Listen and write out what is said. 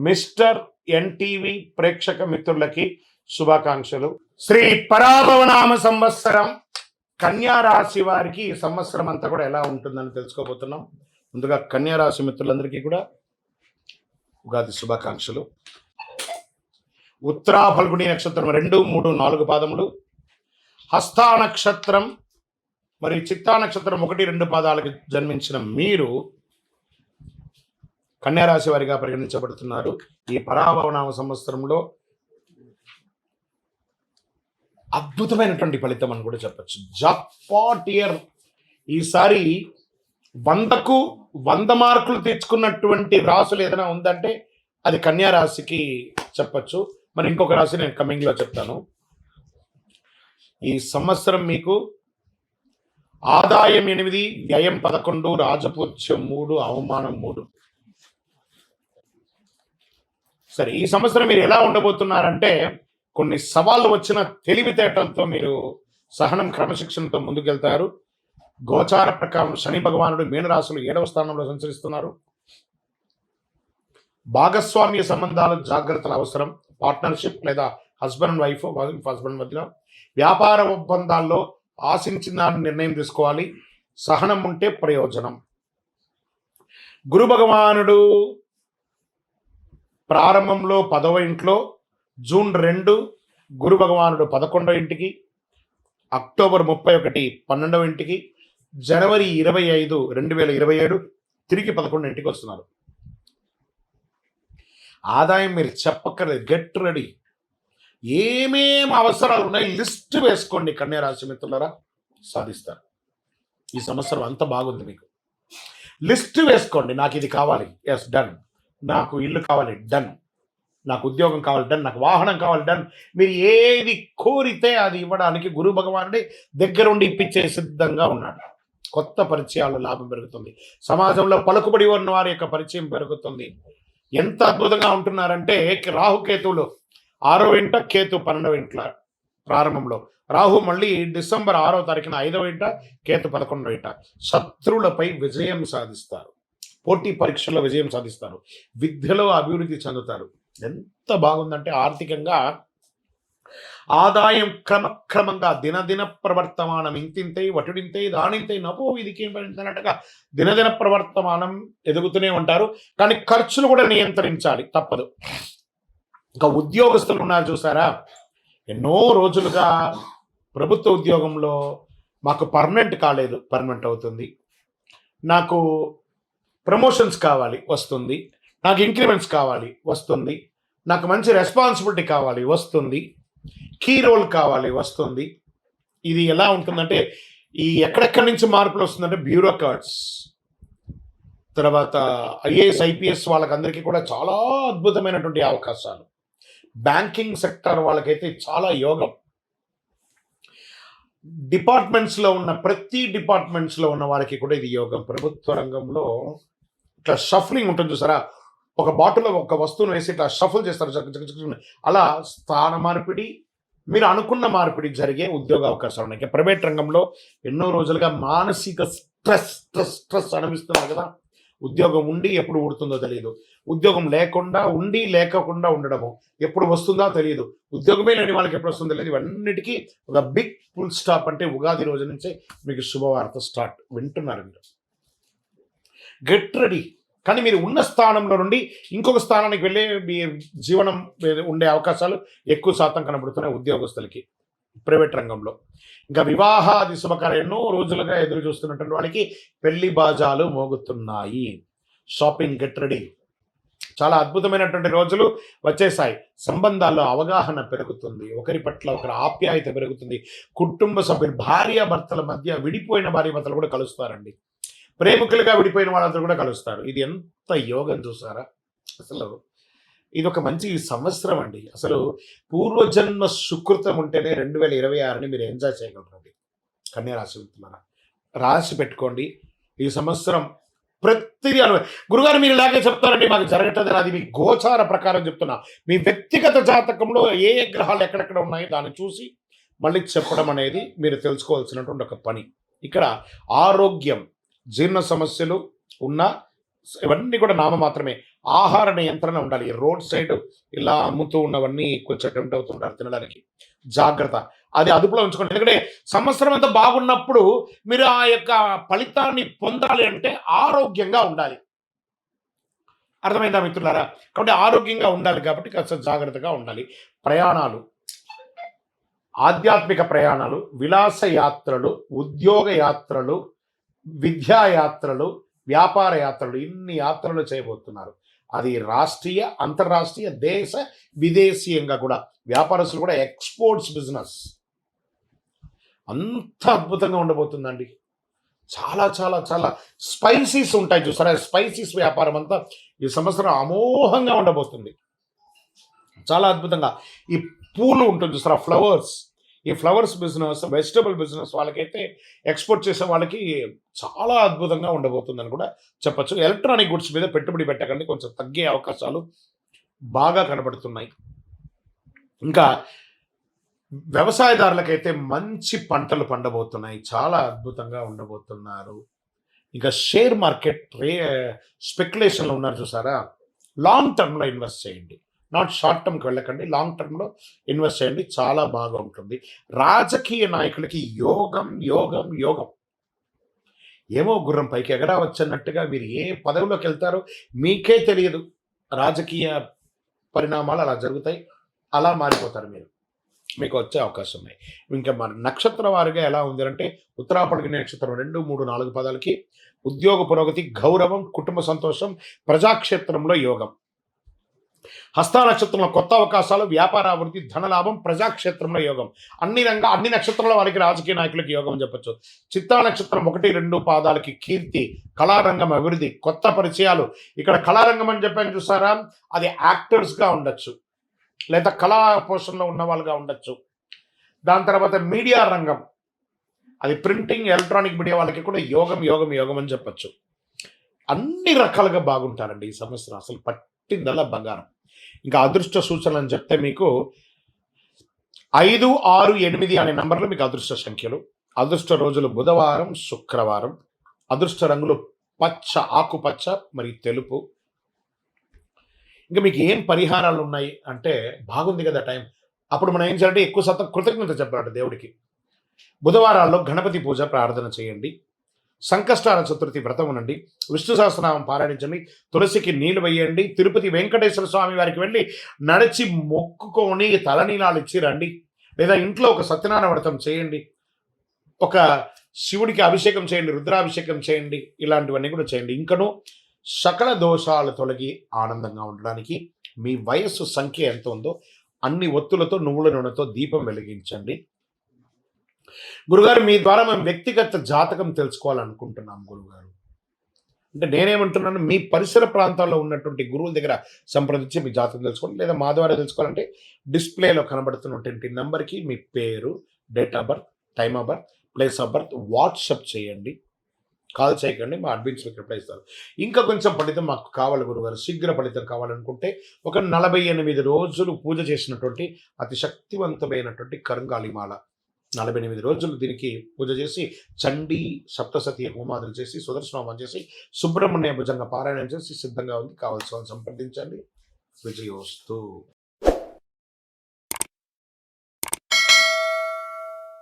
Mister NTV ప్రేక్షక మిత్రులకి శుభాకాంక్షలు. శ్రీ పరాభవనామ సంవత్సరం కన్యా రాశి వారికి ఈ సంవత్సరం అంతా కూడా ఎలా ఉంటుందని తెలుసుకోబోతున్నాం. ముందుగా కన్యా రాశి మిత్రులందరికీ కూడా ఉగాది శుభాకాంక్షలు. ఉత్తరా ఫల్గుని నక్షత్రం 2, 3, 4 పాదములు, హస్తా నక్షత్రం మరియు చిత్తా నక్షత్రం 1, 2 పాదాలకు జన్మించిన మీరు కన్యారాశి వారిగా పరిగణించబడుతున్నారు. ఈ పరాభవనామ సంవత్సరంలో అద్భుతమైనటువంటి ఫలితం అని కూడా చెప్పచ్చు. Jackpot year. ఈసారి 100కు 100 మార్కులు తెచ్చుకున్నటువంటి రాశులు ఏదైనా ఉందంటే అది కన్యా రాశికి చెప్పచ్చు. మరి ఇంకొక రాశి నేను కమింగ్లో చెప్తాను. ఈ సంవత్సరం మీకు ఆదాయం 8, వ్యయం 11, రాజపూజ్యం 3, అవమానం 3. సరే, ఈ సంవత్సరం మీరు ఎలా ఉండబోతున్నారంటే కొన్ని సవాళ్ళు వచ్చిన తెలివితేటలతో మీరు సహనం, క్రమశిక్షణతో ముందుకెళ్తారు. గోచార ప్రకారం శని భగవానుడు మీనరాశులు 7వ స్థానంలో సంచరిస్తున్నారు. భాగస్వామ్య సంబంధాలు జాగ్రత్తలు అవసరం. పార్ట్నర్షిప్ లేదా హస్బెండ్ అండ్ వైఫ్ మధ్యలో వ్యాపార ఒప్పందాల్లో ఆశించిన నిర్ణయం తీసుకోవాలి. సహనం ఉంటే ప్రయోజనం. గురు భగవానుడు ప్రారంభంలో 10వ ఇంట్లో, జూన్ 2 గురు భగవానుడు 11వ ఇంటికి, అక్టోబర్ 31 12వ ఇంటికి, జనవరి 25 2027 తిరిగి 11వ ఇంటికి వస్తున్నారు. ఆదాయం మీరు చెప్పక్కర్లేదు, గెట్ రెడీ. ఏమేం అవసరాలు ఉన్నాయి లిస్ట్ వేసుకోండి కన్యా రాశి మిత్రులారా, సాధిస్తారు. ఈ సంవత్సరం అంత బాగుంది. మీకు లిస్ట్ వేసుకోండి. నాకు ఇది కావాలి, ఎస్ డన్. నాకు ఇల్లు కావాలి, డన్. నాకు ఉద్యోగం కావాలి, డన్. నాకు వాహనం కావాలి, డన్. మీరు ఏది కోరితే అది ఇవ్వడానికి గురు భగవానుడి దగ్గరుండి ఇప్పించే సిద్ధంగా ఉన్నాడు. కొత్త పరిచయాల లాభం పెరుగుతుంది. సమాజంలో పలుకుబడి ఉన్న వారి యొక్క పరిచయం పెరుగుతుంది. ఎంత అద్భుతంగా ఉంటున్నారంటే రాహుకేతువులు 6వ ఇంట, కేతు 12వ ఇంట్ల ప్రారంభంలో. రాహు మళ్ళీ డిసెంబర్ 6వ తారీఖున 5వ ఇంట, కేతు 11వ ఇంట. శత్రువులపై విజయం సాధిస్తారు. పోటీ పరీక్షల్లో విజయం సాధిస్తారు. విద్యలో అభివృద్ధి చెందుతారు. ఎంత బాగుందంటే ఆర్థికంగా ఆదాయం క్రమక్రమంగా దినదిన ప్రవర్తమానం ఇంతింతై వటుడింతై దానింతై నపో విధికి అన్నట్టుగా దినదిన ప్రవర్తమానం ఎదుగుతూనే ఉంటారు. కానీ ఖర్చులు కూడా నియంత్రించాలి, తప్పదు. ఇంకా ఉద్యోగస్తులు ఉన్నారు చూసారా, ఎన్నో రోజులుగా ప్రభుత్వ ఉద్యోగంలో మాకు పర్మనెంట్ కాలేదు, పర్మనెంట్ అవుతుంది. నాకు ప్రమోషన్స్ కావాలి, వస్తుంది. నాకు ఇంక్రిమెంట్స్ కావాలి, వస్తుంది. నాకు మంచి రెస్పాన్సిబిలిటీ కావాలి, వస్తుంది. కీ రోల్ కావాలి, వస్తుంది. ఇది ఎలా ఉంటుందంటే ఈ ఎక్కడెక్కడి నుంచి మార్పులు వస్తుందంటే బ్యూరోక్రాట్స్, తర్వాత ఐఏఎస్ ఐపీఎస్ వాళ్ళకందరికీ కూడా చాలా అద్భుతమైనటువంటి అవకాశాలు. బ్యాంకింగ్ సెక్టర్ వాళ్ళకైతే చాలా యోగం. డిపార్ట్మెంట్స్లో ఉన్న ప్రతి డిపార్ట్మెంట్స్లో ఉన్న వారికి కూడా ఇది యోగం. ప్రభుత్వ రంగంలో ఇట్లా షఫలింగ్ ఉంటుంది చూసారా, ఒక బాటిల్లో ఒక వస్తువును వేసి ఇట్లా షఫల్ చేస్తారు, అలా స్థాన మార్పిడి, మీరు అనుకున్న మార్పిడి జరిగే ఉద్యోగ అవకాశాలు ఉన్నాయి. ప్రైవేట్ రంగంలో ఎన్నో రోజులుగా మానసిక స్ట్రెస్ అనిపిస్తున్నారు కదా. ఉద్యోగం ఉండి ఎప్పుడు ఊడుతుందో తెలియదు, ఉద్యోగం లేకుండా ఉండి లేకుండా ఉండడము ఎప్పుడు వస్తుందో తెలియదు, ఉద్యోగమే లేని వాళ్ళకి ఎప్పుడు వస్తుందో తెలియదు. ఇవన్నిటికీ ఒక బిగ్ ఫుల్ స్టాప్ అంటే ఉగాది రోజు నుంచే మీకు శుభవార్త స్టార్ట్. వింటున్నారు మీరు, గెట్ రెడీ. కానీ మీరు ఉన్న స్థానంలో నుండి ఇంకొక స్థానానికి వెళ్ళే మీ జీవనం ఉండే అవకాశాలు ఎక్కువ శాతం కనబడుతున్నాయి ఉద్యోగస్తులకి ప్రైవేట్ రంగంలో. ఇంకా వివాహాది శుభకార్యం ఎన్నో రోజులుగా ఎదురు చూస్తున్నటువంటి వాళ్ళకి పెళ్లి బాజాలు మోగుతున్నాయి. Shopping, get ready. చాలా అద్భుతమైనటువంటి రోజులు వచ్చేసాయి. సంబంధాల్లో అవగాహన పెరుగుతుంది, ఒకరి పట్ల ఒకరి ఆప్యాయత పెరుగుతుంది. కుటుంబ సభ్యులు, భార్యాభర్తల మధ్య విడిపోయిన భార్యాభర్తలు కూడా కలుస్తారండి. ప్రేమికులుగా విడిపోయిన వాళ్ళందరూ కూడా కలుస్తారు. ఇది ఎంత యోగం చూసారా. అసలు ఇది ఒక మంచి సంవత్సరం అండి. అసలు పూర్వజన్మ సుకృతం ఉంటేనే 2026ని మీరు ఎంజాయ్ చేయగలరండి. కన్యా రాశి మిత్రులారా, రాసి పెట్టుకోండి. ఈ సంవత్సరం ప్రతిదీ గురుగారు మీరు ఇలాగే చెప్తారండి, మాకు జరగట్లేదు. అది మీ గోచార ప్రకారం చెప్తున్నా. మీ వ్యక్తిగత జాతకంలో ఏ గ్రహాలు ఎక్కడెక్కడ ఉన్నాయో దాన్ని చూసి మళ్ళీ చెప్పడం అనేది మీరు తెలుసుకోవాల్సినటువంటి ఒక పని. ఇక్కడ ఆరోగ్యం, జీర్ణ సమస్యలు ఉన్న ఇవన్నీ కూడా నామమాత్రమే. ఆహార నియంత్రణ ఉండాలి. రోడ్ సైడ్ ఇలా అమ్ముతూ ఉన్నవన్నీ కొంచెం టెంప్ట్ అవుతుంటారు తినడానికి. జాగ్రత్త. అది అదుపులో ఉంచుకోండి. ఎందుకంటే సంవత్సరం అంతా బాగున్నప్పుడు మీరు ఆ యొక్క ఫలితాన్ని పొందాలి అంటే ఆరోగ్యంగా ఉండాలి. అర్థమైందా మిత్రులారా? కాబట్టి ఆరోగ్యంగా ఉండాలి కాబట్టి కాస్త జాగ్రత్తగా ఉండాలి. ప్రయాణాలు, ఆధ్యాత్మిక ప్రయాణాలు, విలాస యాత్రలు, ఉద్యోగ యాత్రలు, విద్యా యాత్రలు, వ్యాపార యాత్రలు, ఇన్ని యాత్రలు చేయబోతున్నారు. అది రాష్ట్రీయ, అంతర్రాష్ట్రీయ, దేశ, విదేశీయంగా కూడా. వ్యాపారస్తులు కూడా ఎక్స్‌పోర్ట్స్ బిజినెస్ అంత అద్భుతంగా ఉండబోతుందండి. చాలా చాలా చాలా స్పైసీస్ ఉంటాయి చూసారా? స్పైసీస్ వ్యాపారం అంతా ఈ సంవత్సరం అమోఘంగా ఉండబోతుంది. చాలా అద్భుతంగా. ఈ పూలు ఉంటుంది చూసారా? ఫ్లవర్స్. ఈ ఫ్లవర్స్ బిజినెస్, వెజిటబుల్ బిజినెస్ వాళ్ళకైతే ఎక్స్‌పోర్ట్ చేసే వాళ్ళకి చాలా అద్భుతంగా ఉండబోతుందని కూడా చెప్పొచ్చు. ఎలక్ట్రానిక్ గుడ్స్ మీద పెట్టుబడి పెట్టకండి. కొంచెం తగ్గే అవకాశాలు బాగా కనబడుతున్నాయి. ఇంకా వ్యవసాయదారులకైతే మంచి పంటలు పండబోతున్నాయి. చాలా అద్భుతంగా ఉండబోతున్నారు. ఇంకా షేర్ మార్కెట్ స్పెక్యులేషన్‌లో ఉన్నారు చూసారా? లాంగ్ టర్మ్‌లో ఇన్వెస్ట్ చేయండి. నాట్ షార్ట్ టర్మ్‌కి వెళ్ళకండి. లాంగ్ టర్మ్‌లో ఇన్వెస్ట్ చేయండి. చాలా బాగా ఉంటుంది. రాజకీయ నాయకులకి యోగం, యోగం, యోగం. ఏమో గుర్రం పైకి ఎగరవచ్చన్నట్టుగా మీరు ఏ పదవిలోకెళ్తారో మీకే తెలియదు. రాజకీయ పరిణామాలు అలా జరుగుతాయి. అలా మారిపోతారు మీరు. మీకు వచ్చే అవకాశం ఉన్నాయి. ఇంకా మన నక్షత్ర వారీగా ఎలా ఉంది అంటే ఉత్తరాపడిగిన నక్షత్రం 2, 3, 4 పదాలకి ఉద్యోగ పురోగతి, గౌరవం, కుటుంబ సంతోషం, ప్రజాక్షేత్రంలో యోగం. హస్త నక్షత్రంలో కొత్త అవకాశాలు, వ్యాపార అభివృద్ధి, ధనలాభం, ప్రజాక్షేత్రంలో యోగం. అన్ని నక్షత్రాల వారికి రాజకీయ నాయకులకి యోగం అని చెప్పొచ్చు. చిత్తా నక్షత్రం 1, 2 పాదాలకి కీర్తి, కళారంగం అభివృద్ధి, కొత్త పరిచయాలు. ఇక్కడ కళారంగం అని చెప్పాను చూసారా? అది యాక్టర్స్గా ఉండొచ్చు, లేదా కళా పోషణలో ఉన్న వాళ్ళుగా ఉండొచ్చు. దాని తర్వాత మీడియా రంగం, అది ప్రింటింగ్, ఎలక్ట్రానిక్ మీడియా వాళ్ళకి కూడా యోగం, యోగం, యోగం అని చెప్పొచ్చు. అన్ని రకాలుగా బాగుంటారండి ఈ సంవత్సరం. అసలు పట్టిందల్లా బంగారం. ఇంకా అదృష్ట సూచనలు అని చెప్తే మీకు 5, 6, 8 అనే నంబర్లు మీకు అదృష్ట సంఖ్యలు. అదృష్ట రోజులు బుధవారం, శుక్రవారం. అదృష్ట రంగులు పచ్చ, ఆకుపచ్చ మరియు తెలుపు. ఇంకా మీకు ఏం పరిహారాలు ఉన్నాయి అంటే బాగుంది కదా టైం. అప్పుడు మనం ఏం చేయాలంటే ఎక్కువ శాతం కృతజ్ఞత చెప్పాలి దేవుడికి. బుధవారాల్లో గణపతి పూజ ప్రార్థన చేయండి. సంకష్టాల చతుర్థి వ్రతం ఉండండి. విష్ణు సహస్రనామం పారాయణించండి. తులసికి నీళ్లు వేయండి. తిరుపతి వెంకటేశ్వర స్వామి వారికి వెళ్ళి నడిచి మొక్కుకొని తలనీలాలు ఇచ్చి రండి. లేదా ఇంట్లో ఒక సత్యనారాయణ వ్రతం చేయండి. ఒక శివుడికి అభిషేకం చేయండి, రుద్రాభిషేకం చేయండి. ఇలాంటివన్నీ కూడా చేయండి. ఇంకను సకల దోషాలు తొలగి ఆనందంగా ఉండడానికి మీ వయస్సు సంఖ్య ఎంత ఉందో అన్ని ఒత్తులతో, నువ్వుల నూనెతో దీపం వెలిగించండి. గురుగారు, మీ ద్వారా మేము వ్యక్తిగత జాతకం తెలుసుకోవాలనుకుంటున్నాం గురుగారు. అంటే నేనేమంటున్నాను, మీ పరిసర ప్రాంతాల్లో ఉన్నటువంటి గురువుల దగ్గర సంప్రదించి మీ జాతకం తెలుసుకోండి. లేదా మా ద్వారా తెలుసుకోవాలంటే డిస్ప్లేలో కనబడుతున్నటువంటి నెంబర్కి మీ పేరు, date of birth, time of birth, place of birth WhatsApp చేయండి. కాల్ చేయకండి, మా అడ్మిన్స్ మీకు రిప్లై ఇస్తారు. ఇంకా కొంచెం ఫలితం మాకు కావాలి గురుగారు, శీఘ్ర ఫలితం కావాలనుకుంటే ఒక 48 రోజులు పూజ చేసినటువంటి అతి శక్తివంతమైనటువంటి కరుంగాలిమాల 48 రోజులు దీనికి పూజ చేసి చండీ సప్తసతి హోమాదులు చేసి సుదర్శన హోమం చేసి సుబ్రహ్మణ్య భుజంగ పారాయణం చేసి సిద్ధంగా ఉంది. కావాల్సిన సంప్రదించండి. విజయోస్తు.